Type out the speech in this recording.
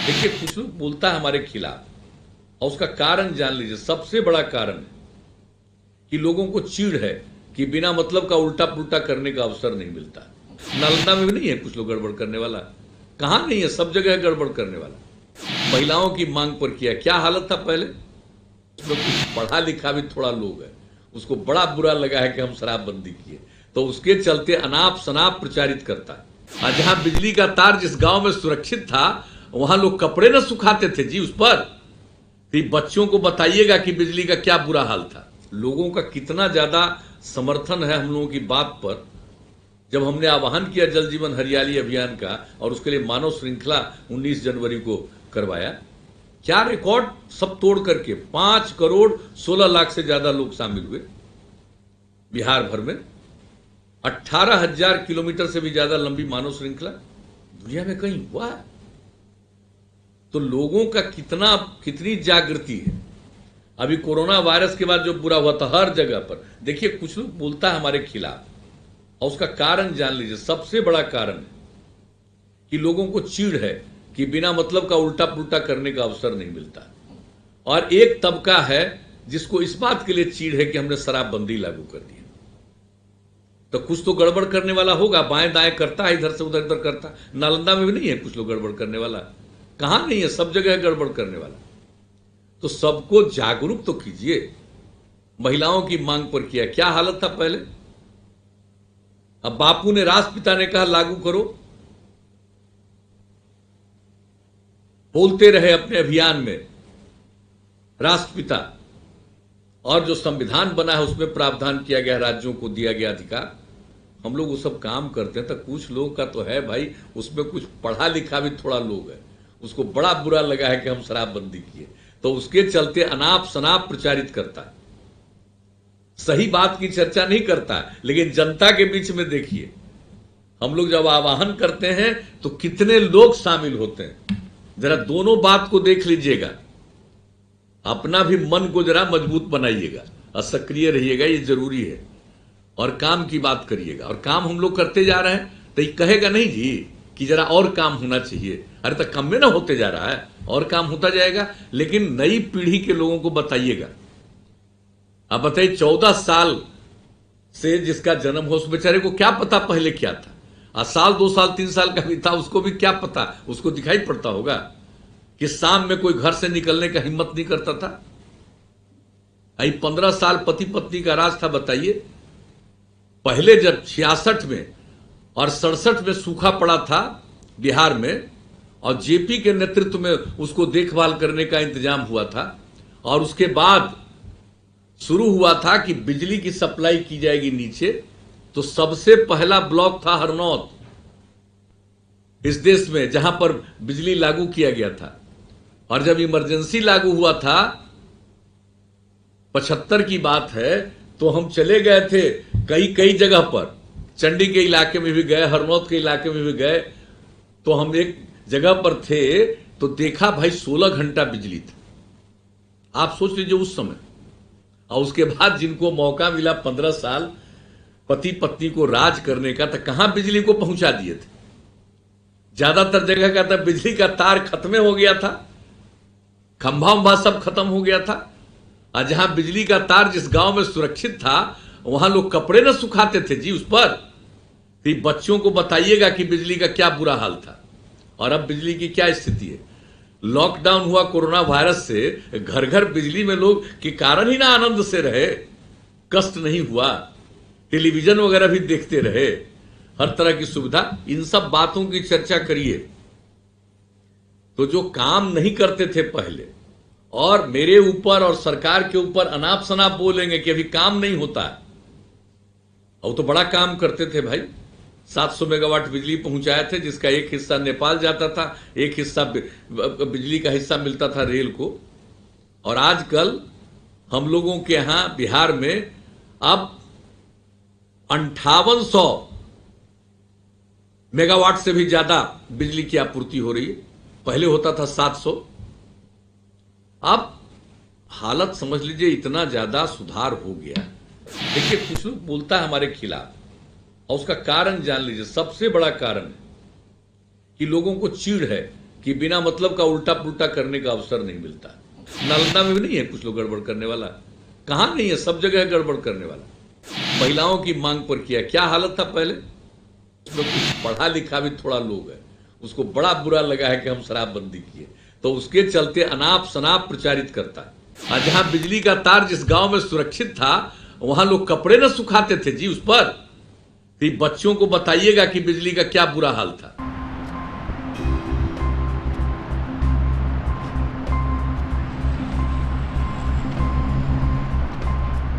देखिए, कुछ लोग बोलता है हमारे खिलाफ और उसका कारण जान लीजिए। सबसे बड़ा कारण है कि लोगों को चिढ़ है कि बिना मतलब का उल्टा पुल्टा करने का अवसर नहीं मिलता। नालंदा में भी नहीं है कुछ लोग गड़बड़ करने वाला? कहां नहीं है? सब जगह है गड़बड़ करने वाला। महिलाओं की मांग पर किया, क्या हालत था पहले। उसमें कुछ पढ़ा लिखा भी थोड़ा लोग है, उसको बड़ा बुरा लगा है कि हम शराबबंदी किए, तो उसके चलते अनाप शनाप प्रचारित करता है। और जहां बिजली का तार जिस गांव में सुरक्षित था, वहां लोग कपड़े न सुखाते थे जी उस पर। तो बच्चों को बताइएगा कि बिजली का क्या बुरा हाल था। लोगों का कितना ज्यादा समर्थन है हम लोगों की बात पर। जब हमने आह्वान किया जल जीवन हरियाली अभियान का और उसके लिए मानव श्रृंखला 19 जनवरी को करवाया, क्या रिकॉर्ड सब तोड़ करके 5 करोड़ 16 लाख से ज्यादा लोग शामिल हुए बिहार भर में। 18,000 किलोमीटर से भी ज्यादा लंबी मानव श्रृंखला दुनिया में कहीं हुआ है। तो लोगों का कितनी जागृति है। अभी कोरोना वायरस के बाद जो बुरा हुआ था हर जगह पर, देखिए कुछ लोग बोलता है हमारे खिलाफ और उसका कारण जान लीजिए। सबसे बड़ा कारण है कि लोगों को चिढ़ है कि बिना मतलब का उल्टा पुल्टा करने का अवसर नहीं मिलता। और एक तबका है जिसको इस बात के लिए चिढ़ है कि हमने शराबबंदी लागू कर दी। तो कुछ तो गड़बड़ करने वाला होगा, बाएं दाएं करता है, इधर से उधर इधर करता। नालंदा में भी नहीं है कुछ लोग गड़बड़ करने वाला? कहां नहीं है? सब जगह है गड़बड़ करने वाला। तो सबको जागरूक तो कीजिए। महिलाओं की मांग पर किया, क्या हालत था पहले। अब बापू ने, राष्ट्रपिता ने कहा लागू करो, बोलते रहे अपने अभियान में राष्ट्रपिता। और जो संविधान बना है उसमें प्रावधान किया गया, राज्यों को दिया गया अधिकार। हम लोग वो सब काम करते हैं। तो कुछ लोग का तो है भाई, उसमें कुछ पढ़ा लिखा भी थोड़ा लोग है, उसको बड़ा बुरा लगा है कि हम शराबबंदी किए, तो उसके चलते अनाप शनाप प्रचारित करता है। सही बात की चर्चा नहीं करता है, लेकिन जनता के बीच में देखिए हम लोग जब आह्वान करते हैं तो कितने लोग शामिल होते हैं। जरा दोनों बात को देख लीजिएगा। अपना भी मन को जरा मजबूत बनाइएगा और सक्रिय रहिएगा, ये जरूरी है। और काम की बात करिएगा। और काम हम लोग करते जा रहे हैं, तो ये कहेगा नहीं जी कि जरा और काम होना चाहिए। अरे तो कम में ना होते जा रहा है, और काम होता जाएगा। लेकिन नई पीढ़ी के लोगों को बताइएगा। अब बताइए, 14 साल से जिसका जन्म हो उस बेचारे को क्या पता पहले क्या था। और साल 2 साल 3 साल का भी था, उसको भी क्या पता। उसको दिखाई पड़ता होगा कि शाम में कोई घर से निकलने का हिम्मत नहीं करता था। 15 साल पति पत्नी का राज था। बताइए, पहले जब 66 में और 67 में सूखा पड़ा था बिहार में, और जेपी के नेतृत्व में उसको देखभाल करने का इंतजाम हुआ था, और उसके बाद शुरू हुआ था कि बिजली की सप्लाई की जाएगी नीचे, तो सबसे पहला ब्लॉक था हरनौत इस देश में जहां पर बिजली लागू किया गया था। और जब इमरजेंसी लागू हुआ था 75 की बात है, तो हम चले गए थे कई जगह पर। चंडी के इलाके में भी गए, हरनौत के इलाके में भी गए। तो हम एक जगह पर थे तो देखा भाई 16 घंटा बिजली था। आप सोच लीजिए उस समय। और उसके बाद जिनको मौका मिला 15 साल पति पत्नी को राज करने का, तो कहां बिजली को पहुंचा दिए थे। ज्यादातर जगह का तो बिजली का तार खत्म हो गया था, खंभा उंभा सब खत्म हो गया था। और जहां बिजली का तार जिस गांव में सुरक्षित था, वहां लोग कपड़े न सुखाते थे जी उस पर। तो बच्चों को बताइएगा कि बिजली का क्या बुरा हाल था और अब बिजली की क्या स्थिति है। लॉकडाउन हुआ कोरोना वायरस से, घर घर बिजली में लोग के कारण ही ना आनंद से रहे, कष्ट नहीं हुआ। टेलीविजन वगैरह भी देखते रहे, हर तरह की सुविधा। इन सब बातों की चर्चा करिए। तो जो काम नहीं करते थे पहले, और मेरे ऊपर और सरकार के ऊपर अनाप शनाप बोलेंगे कि अभी काम नहीं होता है, और तो बड़ा काम करते थे भाई। 700 मेगावाट बिजली पहुंचाए थे, जिसका एक हिस्सा नेपाल जाता था, एक हिस्सा बिजली का हिस्सा मिलता था रेल को। और आजकल हम लोगों के यहां बिहार में अब 5800 मेगावाट से भी ज्यादा बिजली की आपूर्ति हो रही है। पहले होता था 700। अब हालत समझ लीजिए, इतना ज्यादा सुधार हो गया। देखिए, कुछ लोग बोलता है हमारे खिलाफ और उसका कारण जान लीजिए। सबसे बड़ा कारण है कि लोगों को चिढ़ है कि बिना मतलब का उल्टा पुल्टा करने का अवसर नहीं मिलता। नालंदा में भी नहीं है कुछ लोग गड़बड़ करने वाला? कहाँ नहीं है, सब जगह है गड़बड़ करने वाला। महिलाओं की मांग पर किया, क्या हालत था पहले। उसमें कुछ पढ़ा लिखा भी थोड़ा लोग है, उसको बड़ा बुरा लगा है कि हम शराबबंदी किए, तो उसके चलते अनाप शनाप प्रचारित करता है। और जहां बिजली का तार जिस गांव में सुरक्षित था, वहां लोग कपड़े न सुखाते थे जी उस पर। तो बच्चों को बताइएगा कि बिजली का क्या बुरा हाल था।